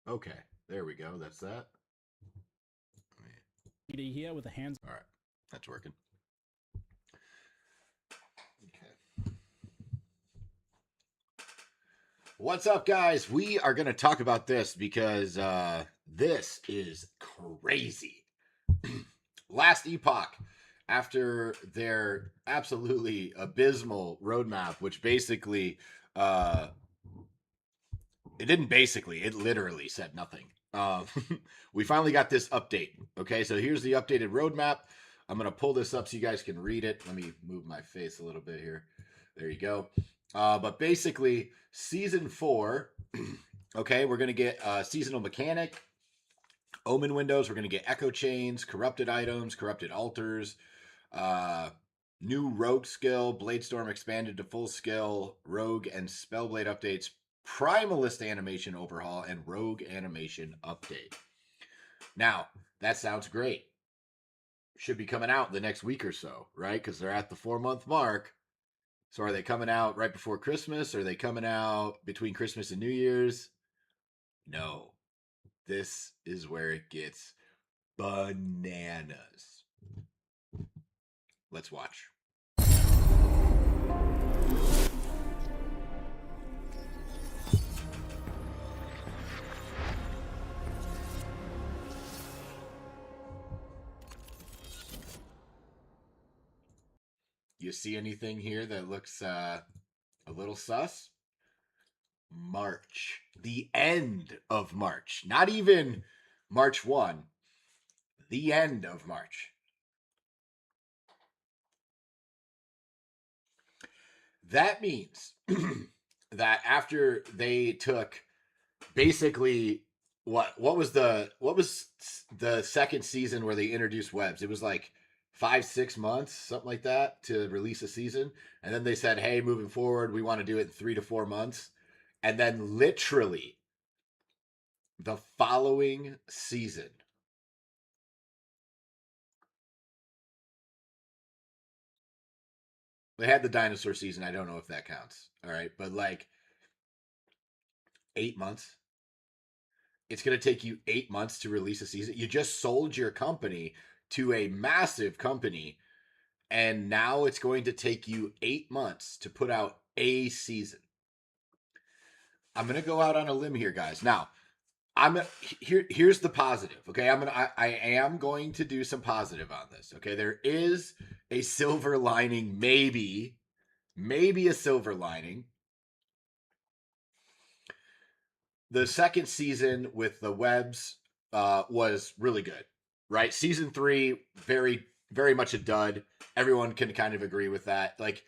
Okay, there we go. That's that. Here with the hands. All right, that's working. Okay. What's up, guys? We are going to talk about this because this is crazy. Last Epoch, after their absolutely abysmal roadmap, which basically, it didn't basically, it literally said nothing. We finally got this update. Okay, so here's the updated roadmap. I'm going to pull this up so you guys can read it. Let me move my face a little bit here. There you go. But basically, season 4, okay, we're going to get seasonal mechanic, omen windows. We're going to get echo chains, corrupted items, corrupted altars, uh, new rogue skill, Bladestorm expanded to full skill, rogue and spellblade updates, primalist animation overhaul, and rogue animation update. Now, that sounds great. Should be coming out the next week or so, right? Because they're at the 4-month mark. So are they coming out right before Christmas? Are they coming out between Christmas and New Year's? No. This is where it gets bananas. Let's watch. You see anything here that looks a little sus? March. The end of March. Not even March 1. The end of March. That means that after they took basically what was the second season where they introduced webs? It was like 5-6 months, something like that, to release a season, and then they said, hey, moving forward we want to do it in 3 to 4 months, and then literally the following season they had the dinosaur season. I don't know if that counts, all right, but like 8 months. It's going to take you 8 months to release a season. You just sold your company to a massive company, and now it's going to take you 8 months to put out a season. I'm going to go out on a limb here, guys. Now, here's the positive. Okay, I am going to do some positive on this. Okay, there is a silver lining, maybe a silver lining. The second season with the webs was really good, right? Season 3, very much a dud. Everyone can kind of agree with that. Like,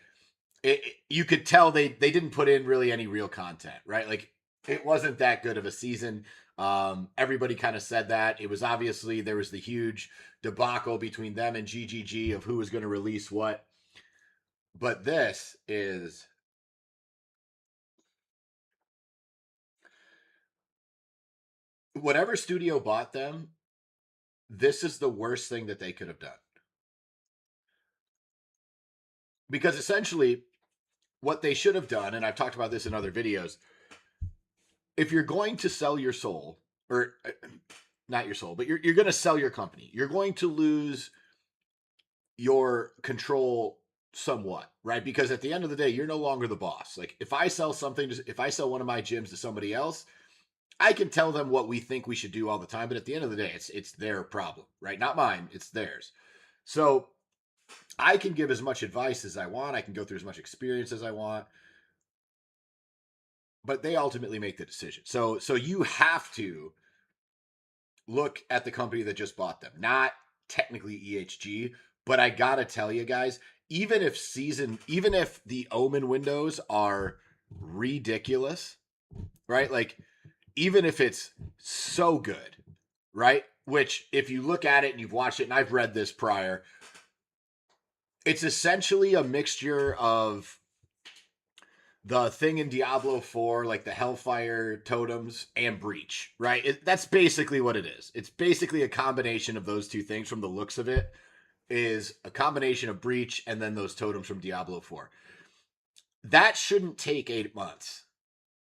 you could tell they didn't put in really any real content, right? Like, it wasn't that good of a season. Everybody kind of said that. It was obviously, there was the huge debacle between them and GGG of who was going to release what. But this is whatever studio bought them, this is the worst thing that they could have done. Because essentially, what they should have done, and I've talked about this in other videos, if you're going to sell your soul, or not your soul, but you're going to sell your company, you're going to lose your control somewhat, right? Because at the end of the day, you're no longer the boss. Like, if I sell something, if I sell one of my gyms to somebody else, I can tell them what we think we should do all the time, but at the end of the day, it's their problem, right? Not mine, it's theirs. So I can give as much advice as I want. I can go through as much experience as I want, but they ultimately make the decision. So you have to look at the company that just bought them, not technically EHG. But I gotta tell you guys, even if the omen windows are ridiculous, right? Like, even if it's so good, right? Which, if you look at it and you've watched it, and I've read this prior, it's essentially a mixture of the thing in Diablo 4, like the Hellfire totems and Breach, right? That's basically what it is. It's basically a combination of those two things. From the looks of it, is a combination of Breach and then those totems from Diablo 4. That shouldn't take 8 months.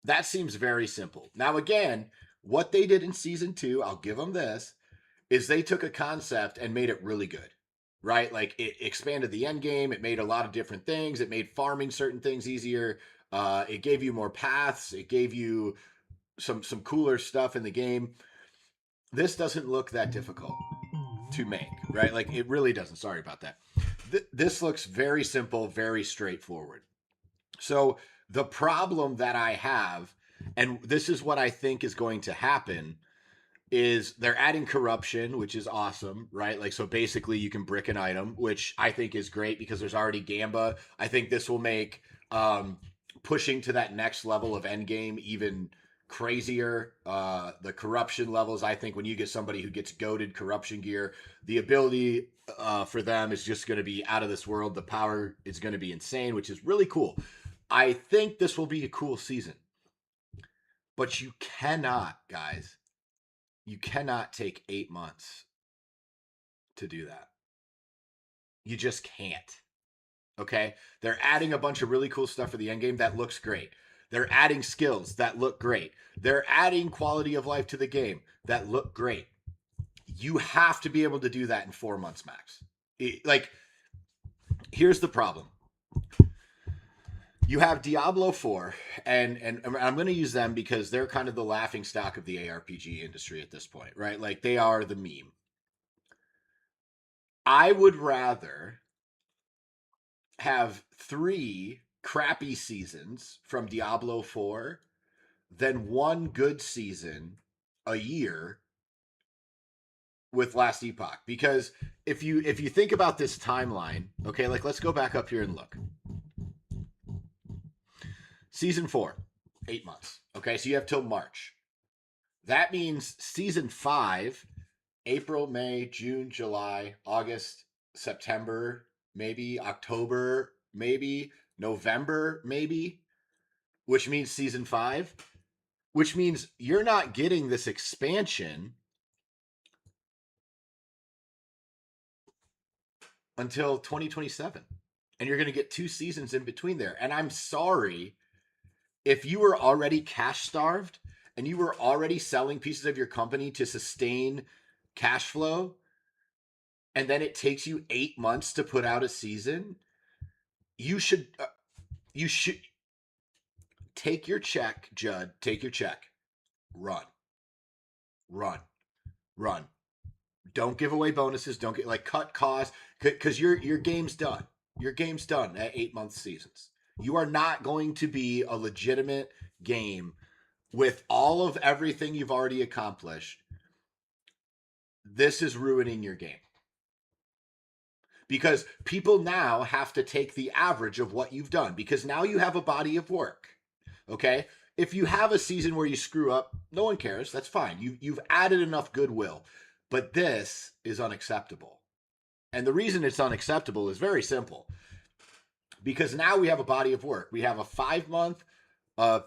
That seems very simple. Now, again, What they did in season 2, I'll give them this, is they took a concept and made it really good, right? Like it expanded the end game. It made a lot of different things. It made farming certain things easier. It gave you more paths. It gave you some cooler stuff in the game. This doesn't look that difficult to make, right? Like it really doesn't. Sorry about that. This looks very simple, very straightforward. So the problem that I have, and this is what I think is going to happen, is they're adding corruption, which is awesome, right? Like, so basically you can brick an item, which I think is great because there's already Gamba. I think this will make pushing to that next level of endgame even crazier. The corruption levels, I think when you get somebody who gets goaded corruption gear, the ability for them is just going to be out of this world. The power is going to be insane, which is really cool. I think this will be a cool season. But you cannot, guys, you cannot take 8 months to do that. You just can't. Okay? They're adding a bunch of really cool stuff for the end game that looks great. They're adding skills that look great. They're adding quality of life to the game that look great. You have to be able to do that in 4 months max. Like, here's the problem. You have Diablo 4, and I'm going to use them because they're kind of the laughing stock of the ARPG industry at this point, right? Like, they are the meme. I would rather have 3 crappy seasons from Diablo 4 than 1 good season a year with Last Epoch. Because if you think about this timeline, okay, like let's go back up here and look. Season 4, 8 months. Okay, so you have till March. That means season 5, April, May, June, July, August, September, maybe October, maybe November, maybe, which means season 5, which means you're not getting this expansion until 2027. And you're going to get 2 seasons in between there. And I'm sorry if you were already cash starved and you were already selling pieces of your company to sustain cash flow, and then it takes you 8 months to put out a season, you should take your check, Judd. Take your check. Run. Run. Run. Don't give away bonuses. Don't get like cut costs because your game's done. Your game's done at 8 month seasons. You are not going to be a legitimate game with all of everything you've already accomplished. This is ruining your game. Because people now have to take the average of what you've done because now you have a body of work. Okay? If you have a season where you screw up, no one cares. That's fine. You've added enough goodwill. But this is unacceptable. And the reason it's unacceptable is very simple. Because now we have a body of work. We have a 5 month, a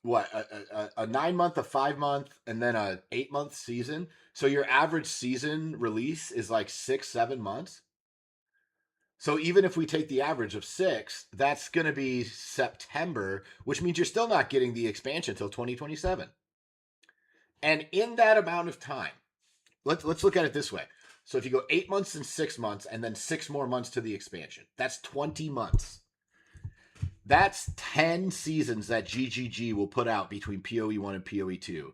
9 month, a 5 month, and then a 8 month season. So your average season release is like 6-7 months. So even if we take the average of 6, that's going to be September, which means you're still not getting the expansion until 2027. And in that amount of time, let's look at it this way. So if you go 8 months and 6 months and then 6 more months to the expansion, that's 20 months. That's 10 seasons that GGG will put out between POE1 and POE2.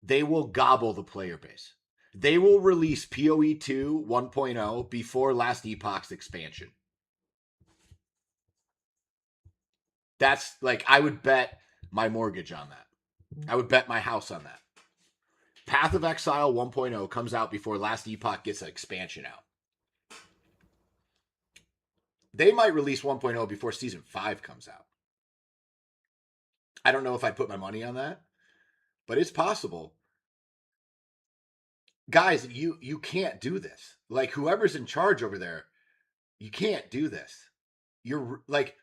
They will gobble the player base. They will release POE2 1.0 before Last Epoch's expansion. That's like, I would bet my mortgage on that. I would bet my house on that. Path of Exile 1.0 comes out before Last Epoch gets an expansion out. They might release 1.0 before Season 5 comes out. I don't know if I'd put my money on that, but it's possible. Guys, you can't do this. Like, whoever's in charge over there, you can't do this. You're like,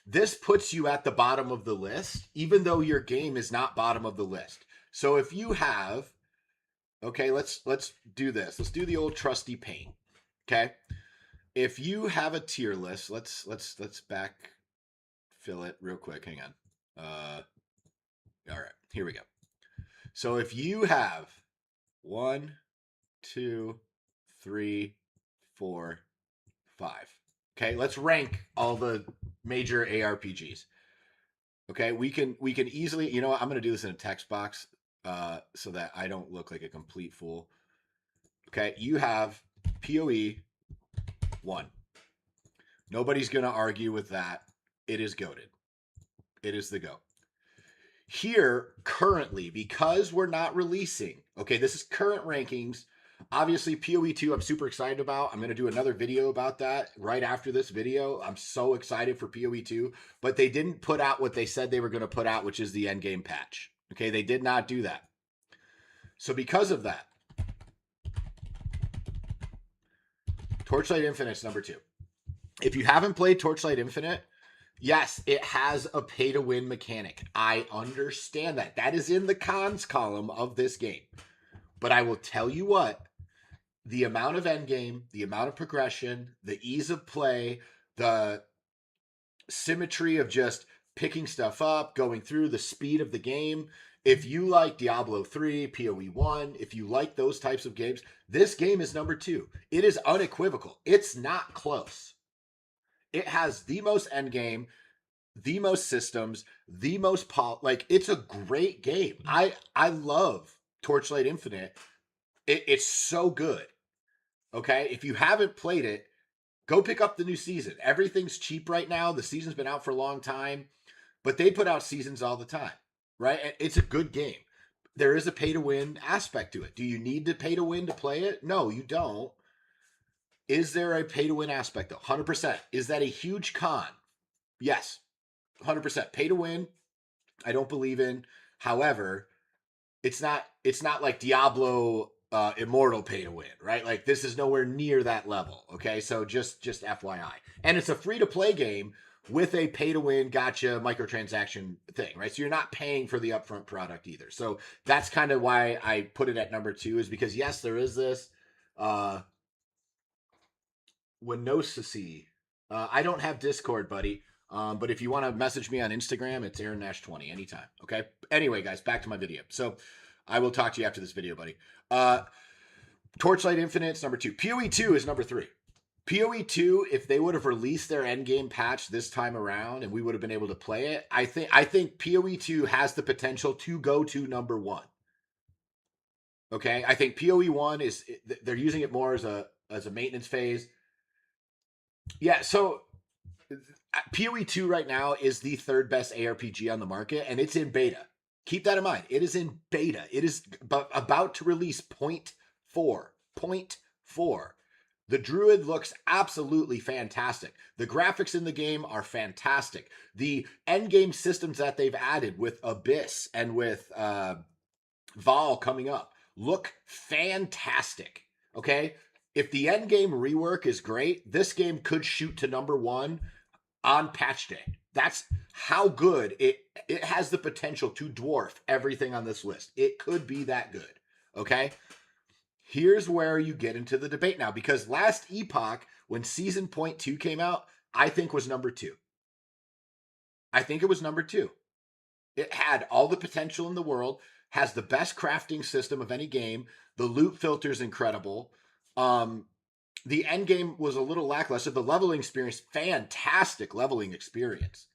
this puts you at the bottom of the list, even though your game is not bottom of the list. So if you have, okay, let's do this. Let's do the old trusty paint. Okay, if you have a tier list, let's back fill it real quick. Hang on. All right, here we go. So if you have 1, 2, 3, 4, 5. Okay, let's rank all the major ARPGs. Okay, we can easily, you know what, I'm gonna do this in a text box so that I don't look like a complete fool. Okay, you have POE 1. Nobody's gonna argue with that. It is goated. It is the GOAT. Here, currently, because we're not releasing, okay, this is current rankings. Obviously, POE2, I'm super excited about. I'm going to do another video about that right after this video. I'm so excited for POE2, but they didn't put out what they said they were going to put out, which is the endgame patch. Okay, they did not do that. So, because of that, Torchlight Infinite's number 2. If you haven't played Torchlight Infinite, yes, it has a pay to win mechanic. I understand that. That is in the cons column of this game. But I will tell you what, the amount of endgame, the amount of progression, the ease of play, the symmetry of just picking stuff up, going through, the speed of the game. If you like Diablo 3, PoE 1, if you like those types of games, this game is number 2. It is unequivocal. It's not close. It has the most endgame, the most systems, the most like it's a great game. I love Torchlight Infinite. It's so good. Okay, if you haven't played it, go pick up the new season. Everything's cheap right now. The season's been out for a long time, but they put out seasons all the time, right? And it's a good game. There is a pay to win aspect to it. Do you need to pay to win to play it? No, you don't. Is there a pay to win aspect though? 100%. Is that a huge con? Yes. 100%. Pay to win, I don't believe in. However, it's not like Diablo Immortal pay to win, right? Like this is nowhere near that level. Okay, so just FYI, and it's a free to play game with a pay to win gotcha microtransaction thing, right? So you're not paying for the upfront product either. So that's kind of why I put it at number 2, is because yes, there is this Winosisi. I don't have Discord, buddy. But if you want to message me on Instagram, it's Aaron Nash 20 anytime. Okay. Anyway, guys, back to my video. So I will talk to you after this video, buddy. Torchlight Infinite's number 2. POE2 is number 3. POE2, if they would have released their endgame patch this time around and we would have been able to play it, I think POE2 has the potential to go to number 1. Okay, I think POE1 is, they're using it more as a maintenance phase. Yeah, so POE2 right now is the 3rd best ARPG on the market, and it's in beta. Keep that in mind. It is in beta. It is about to release 0.4. 0.4. The Druid looks absolutely fantastic. The graphics in the game are fantastic. The endgame systems that they've added with Abyss and with Vol coming up look fantastic. Okay? If the endgame rework is great, this game could shoot to number 1 on patch day. That's how good it has the potential to dwarf everything on this list. It could be that good. Okay? Here's where you get into the debate now, because last Epoch, when Season 0.2 came out, I think was number 2. I think it was number 2. It had all the potential in the world, has the best crafting system of any game. The loot filter is incredible. The end game was a little lackluster. The leveling experience, fantastic leveling experience.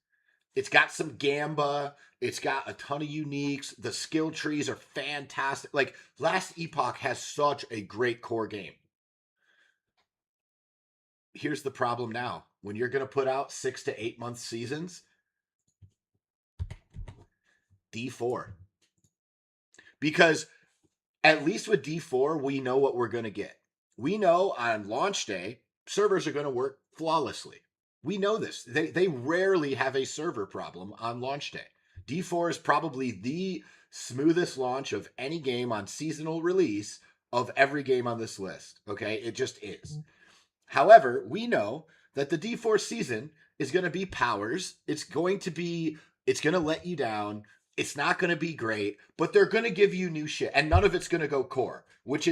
It's got some gamba. It's got a ton of uniques. The skill trees are fantastic. Like, Last Epoch has such a great core game. Here's the problem now. When you're going to put out 6 to 8 month seasons, D4. Because at least with D4, we know what we're going to get. We know on launch day, servers are going to work flawlessly. We know this. They rarely have a server problem on launch day. D4 is probably the smoothest launch of any game on seasonal release of every game on this list. Okay, it just is. However, we know that the D4 season is going to be powers. It's going to let you down. It's not going to be great, but they're going to give you new shit, and none of it's going to go core, which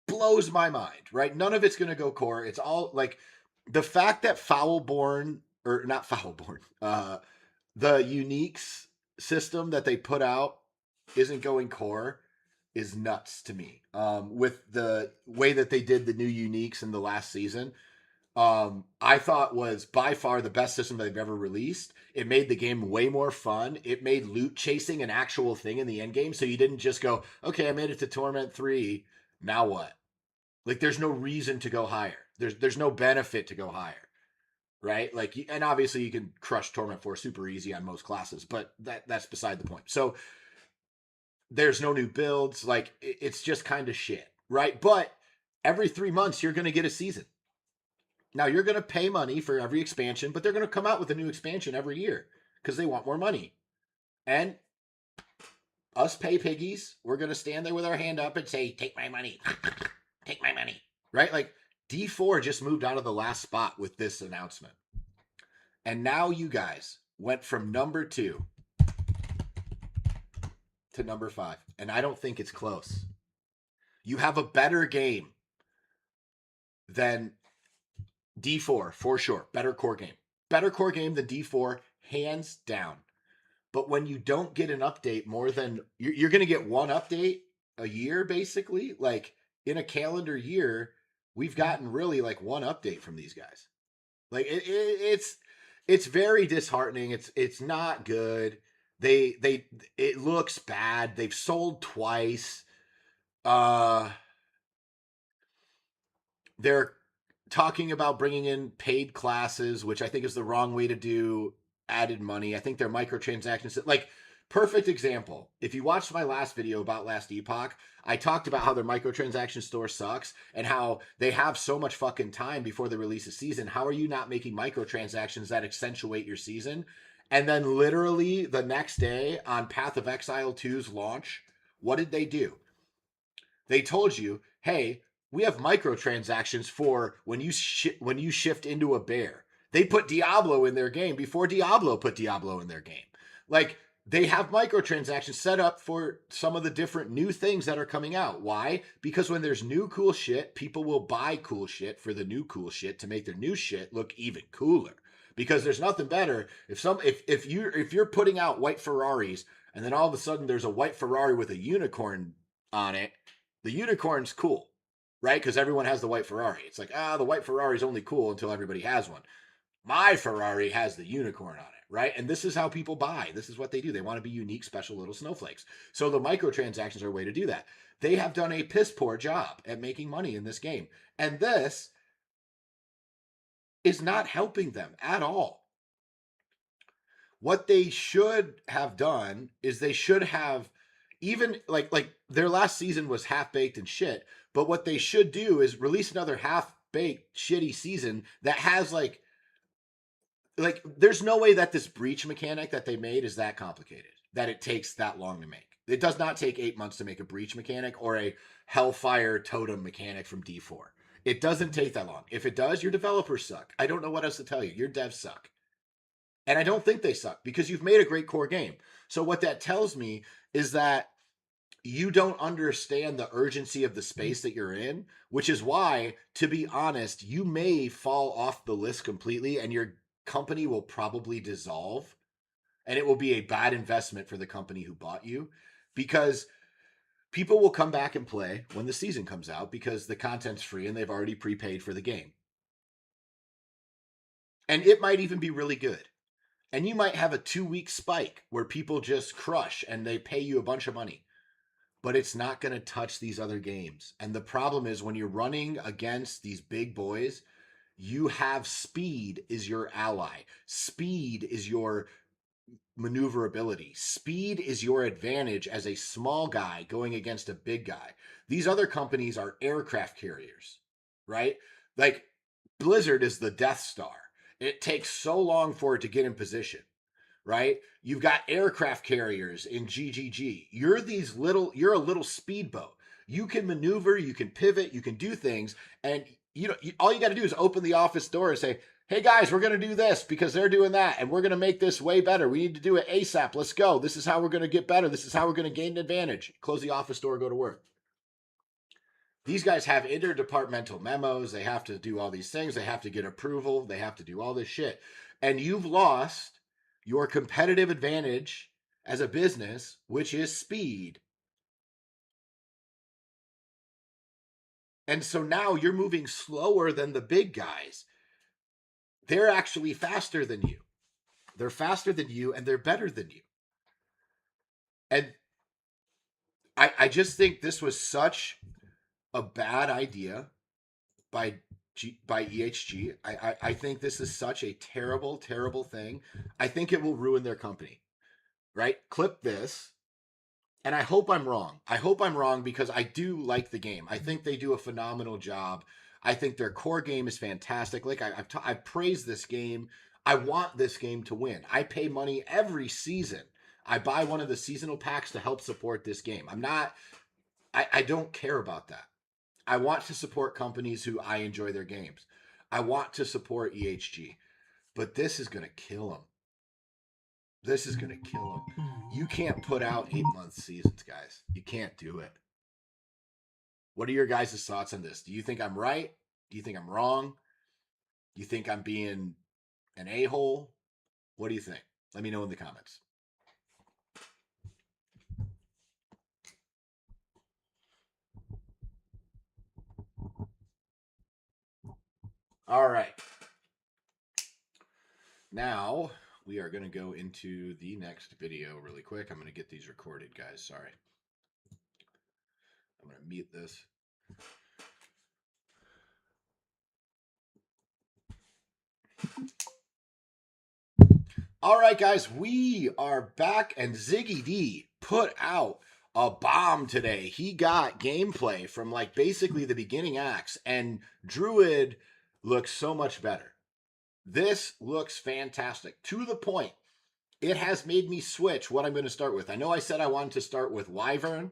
blows my mind, right? None of it's going to go core. It's all like the fact that Foulborn, or not Foulborn, the uniques system that they put out isn't going core is nuts to me. With the way that they did the new uniques in the last season, I thought was by far the best system they've ever released. It made the game way more fun. It made loot chasing an actual thing in the end game. So you didn't just go, okay, I made it to Torment 3. Now what? Like there's no reason to go higher. There's no benefit to go higher. Right? Like, and obviously you can crush Torment 4 super easy on most classes, but that's beside the point. So there's no new builds. Like it's just kind of shit. Right? But every 3 months you're gonna get a season. Now you're going to pay money for every expansion, but they're going to come out with a new expansion every year because they want more money. And us pay piggies, we're going to stand there with our hand up and say, take my money. Take my money. Right? Like D4 just moved out of the last spot with this announcement. And now you guys went from number 2 to number 5. And I don't think it's close. You have a better game than D4 for sure. Better core game. Better core game than D4, hands down. But when you don't get an update more than you're going to get one update a year, basically, like in a calendar year, we've gotten really like one update from these guys. Like it's very disheartening. It's not good. It looks bad. They've sold twice. They're talking about bringing in paid classes, which I think is the wrong way to do added money. I think they're microtransactions. Like, perfect example. If you watched my last video about Last Epoch, I talked about how their microtransaction store sucks and how they have so much fucking time before they release a season. How are you not making microtransactions that accentuate your season? And then literally the next day on Path of Exile 2's launch, what did they do? They told you, hey, we have microtransactions for when you shift into a bear. They put Diablo in their game before Diablo put Diablo in their game. Like they have microtransactions set up for some of the different new things that are coming out. Why? Because when there's new cool shit, people will buy cool shit for the new cool shit to make their new shit look even cooler. Because there's nothing better if you're putting out white Ferraris and then all of a sudden there's a white Ferrari with a unicorn on it. The unicorn's cool, right? Because everyone has the white Ferrari. It's like, the white Ferrari's only cool until everybody has one. My Ferrari has the unicorn on it, right? And this is how people buy. This is what they do. They want to be unique, special little snowflakes. So the microtransactions are a way to do that. They have done a piss poor job at making money in this game. And this is not helping them at all. What they should have done is they should have even like their last season was half-baked and shit, but what they should do is release another half-baked shitty season that has like there's no way that this breach mechanic that they made is that complicated, that it takes that long to make. It does not take 8 months to make a breach mechanic or a Hellfire totem mechanic from D4. It doesn't take that long. If it does, your developers suck. I don't know what else to tell you. Your devs suck. And I don't think they suck because you've made a great core game. So what that tells me is that you don't understand the urgency of the space that you're in, which is why, to be honest, you may fall off the list completely and your company will probably dissolve and it will be a bad investment for the company who bought you because people will come back and play when the season comes out because the content's free and they've already prepaid for the game. And it might even be really good. And you might have a 2-week spike where people just crush and they pay you a bunch of money. But it's not going to touch these other games. And the problem is when you're running against these big boys, you have speed is your ally. Speed is your maneuverability. Speed is your advantage as a small guy going against a big guy. These other companies are aircraft carriers, right? Like Blizzard is the Death Star. It takes so long for it to get in position, right? You've got aircraft carriers in GGG. You're a little speedboat. You can maneuver, you can pivot, you can do things, and all you got to do is open the office door and say, "Hey guys, we're going to do this because they're doing that, and we're going to make this way better. We need to do it ASAP. Let's go. This is how we're going to get better. This is how we're going to gain an advantage." Close the office door, go to work. These guys have interdepartmental memos. They have to do all these things. They have to get approval. They have to do all this shit. And you've lost your competitive advantage as a business, which is speed. And so now you're moving slower than the big guys. They're actually faster than you. They're faster than you and they're better than you. And I just think this was such a bad idea by by EHG. I think this is such a terrible, terrible thing. I think it will ruin their company. Right? Clip this. And I hope I'm wrong. I hope I'm wrong because I do like the game. I think they do a phenomenal job. I think their core game is fantastic. Like I've praised this game. I want this game to win. I pay money every season. I buy one of the seasonal packs to help support this game. I don't care about that. I want to support companies who I enjoy their games. I want to support EHG, but this is going to kill them. This is going to kill them. You can't put out 8-month seasons, guys. You can't do it. What are your guys' thoughts on this? Do you think I'm right? Do you think I'm wrong? Do you think I'm being an a-hole? What do you think? Let me know in the comments. All right. Now we are going to go into the next video really quick. I'm going to get these recorded, guys. Sorry. I'm going to mute this. All right, guys, we are back, and Ziggy D put out a bomb today. He got gameplay from like basically the beginning acts, and Druid looks so much better. This looks fantastic to the point it has made me switch what I'm going to start with. I know I said I wanted to start with Wyvern,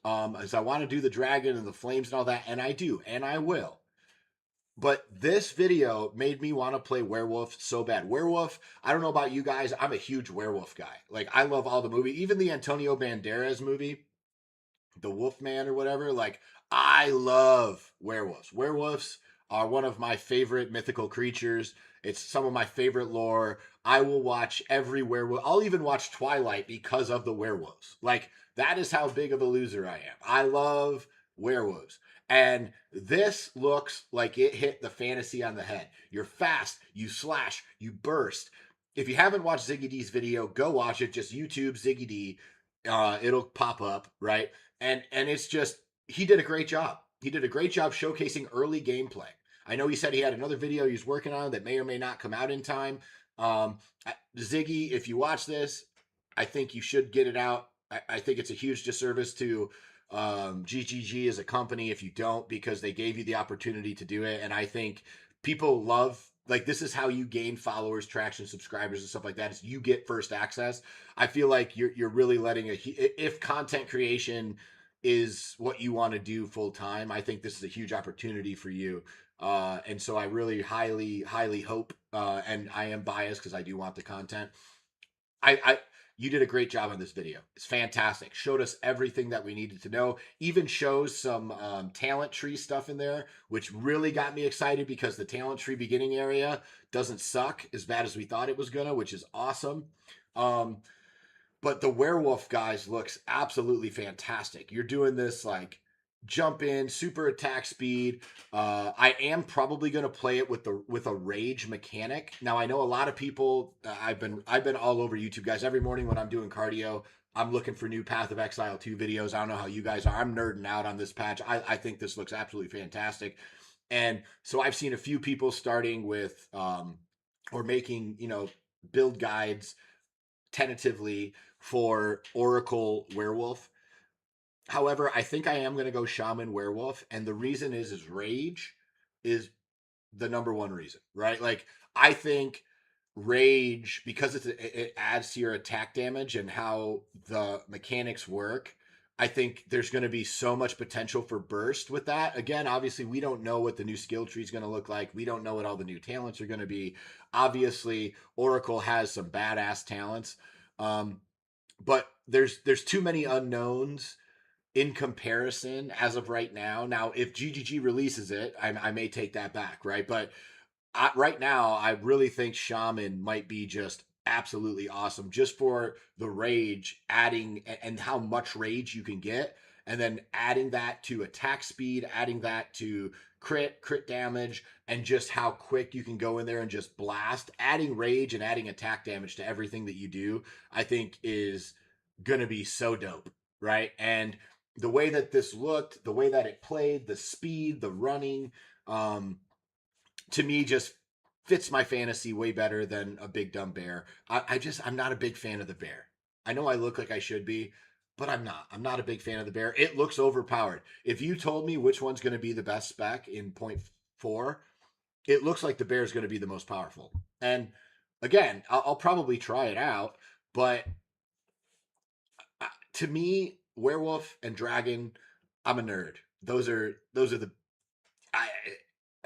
as I want to do the dragon and the flames and all that, and I do, and I will. But this video made me want to play Werewolf so bad. Werewolf, I don't know about you guys, I'm a huge Werewolf guy. Like, I love all the movie, even the Antonio Banderas movie, The Wolfman or whatever. Like, I love werewolves. Werewolves are one of my favorite mythical creatures. It's some of my favorite lore. I will watch every werewolf. I'll even watch Twilight because of the werewolves. Like, that is how big of a loser I am. I love werewolves. And this looks like it hit the fantasy on the head. You're fast, you slash, you burst. If you haven't watched Ziggy D's video, go watch it. Just YouTube Ziggy D. It'll pop up, right? And it's just he did a great job. He did a great job showcasing early gameplay. I know he said he had another video he's working on that may or may not come out in time. Ziggy, if you watch this, I think you should get it out. I think it's a huge disservice to GGG as a company if you don't, because they gave you the opportunity to do it. And I think people love, like, this is how you gain followers, traction, subscribers, and stuff like that, is you get first access. I feel like you're really letting if content creation is what you want to do full time, I think this is a huge opportunity for you. And so I really highly hope, and I am biased because I do want the content. I you did a great job on this video. It's fantastic. Showed us everything that we needed to know. Even shows some talent tree stuff in there, which really got me excited because the talent tree beginning area doesn't suck as bad as we thought it was gonna, which is awesome. But the werewolf guys looks absolutely fantastic. You're doing this like jump in, super attack speed. I am probably going to play it with a rage mechanic. Now I know a lot of people. I've been all over YouTube, guys. Every morning when I'm doing cardio, I'm looking for new Path of Exile 2 videos. I don't know how you guys are. I'm nerding out on this patch. I think this looks absolutely fantastic. And so I've seen a few people starting with or making, build guides tentatively for Oracle Werewolf. However, I think I am going to go Shaman Werewolf, and the reason is Rage is the number one reason, right? Like, I think Rage, because it adds to your attack damage and how the mechanics work. I think there's going to be so much potential for burst with that. Again, obviously, we don't know what the new skill tree is going to look like. We don't know what all the new talents are going to be. Obviously, Oracle has some badass talents, but there's too many unknowns in comparison as of right now. Now, if GGG releases it, I may take that back, right? But right now, I really think Shaman might be just absolutely awesome just for the rage, adding and how much rage you can get, and then adding that to attack speed, adding that to crit damage, and just how quick you can go in there and just blast. Adding rage and adding attack damage to everything that you do, I think is gonna be so dope, right? And the way that this looked, the way that it played, the speed, the running, um, to me just fits my fantasy way better than a big dumb bear. I'm not a big fan of the bear. I know I look like I should be, but I'm not. I'm not a big fan of the bear. It looks overpowered. If you told me which one's going to be the best spec in point four, it looks like the bear is going to be the most powerful. And again, I'll probably try it out, but to me, werewolf and dragon, I'm a nerd. Those are the I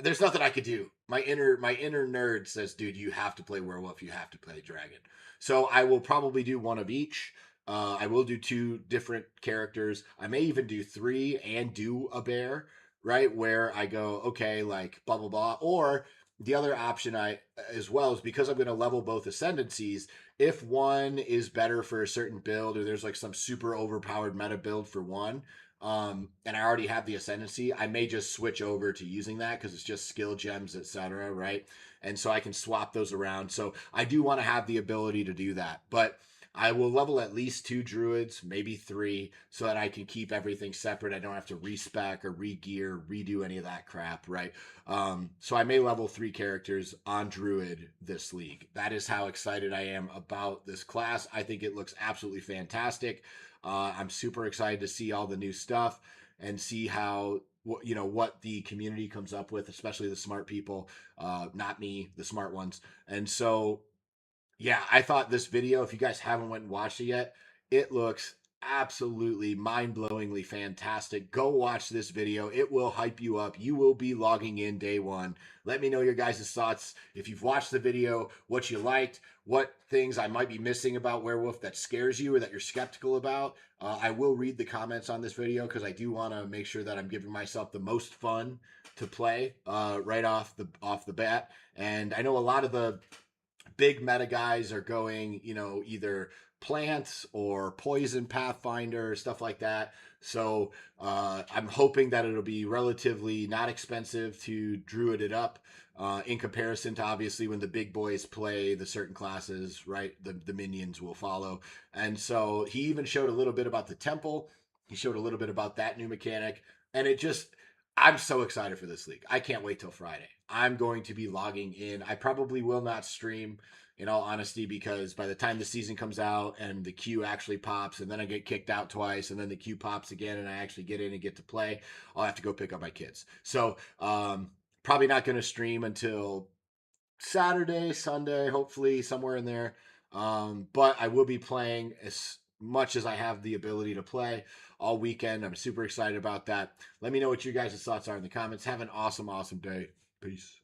there's nothing I could do. My inner nerd says, dude, you have to play werewolf. You have to play dragon. So I will probably do one of each. I will do two different characters. I may even do three and do a bear, right? Where I go, okay, like blah blah blah. Or the other option I as well is because I'm going to level both ascendancies. If one is better for a certain build, or there's like some super overpowered meta build for one, and I already have the ascendancy, I may just switch over to using that because it's just skill gems, etc. Right, and so I can swap those around. So I do want to have the ability to do that, but I will level at least two druids, maybe three, so that I can keep everything separate. I don't have to respec or regear, redo any of that crap, right? So I may level three characters on druid this league. That is how excited I am about this class. I think it looks absolutely fantastic. I'm super excited to see all the new stuff and see how what the community comes up with, especially the smart people, not me, the smart ones. And so yeah, I thought this video, if you guys haven't went and watched it yet, it looks absolutely mind-blowingly fantastic. Go watch this video. It will hype you up. You will be logging in day one. Let me know your guys' thoughts. If you've watched the video, what you liked, what things I might be missing about Werewolf that scares you or that you're skeptical about. I will read the comments on this video because I do want to make sure that I'm giving myself the most fun to play right off the bat. And I know a lot of the big meta guys are going, either plants or poison pathfinder, stuff like that. So I'm hoping that it'll be relatively not expensive to druid it up in comparison to obviously when the big boys play the certain classes, right? The minions will follow. And so he even showed a little bit about the temple. He showed a little bit about that new mechanic. And I'm so excited for this league. I can't wait till Friday. I'm going to be logging in. I probably will not stream, in all honesty, because by the time the season comes out and the queue actually pops, and then I get kicked out twice, and then the queue pops again, and I actually get in and get to play, I'll have to go pick up my kids. So probably not going to stream until Saturday, Sunday, hopefully somewhere in there. But I will be playing as much as I have the ability to play all weekend. I'm super excited about that. Let me know what you guys' thoughts are in the comments. Have an awesome, awesome day. Peace.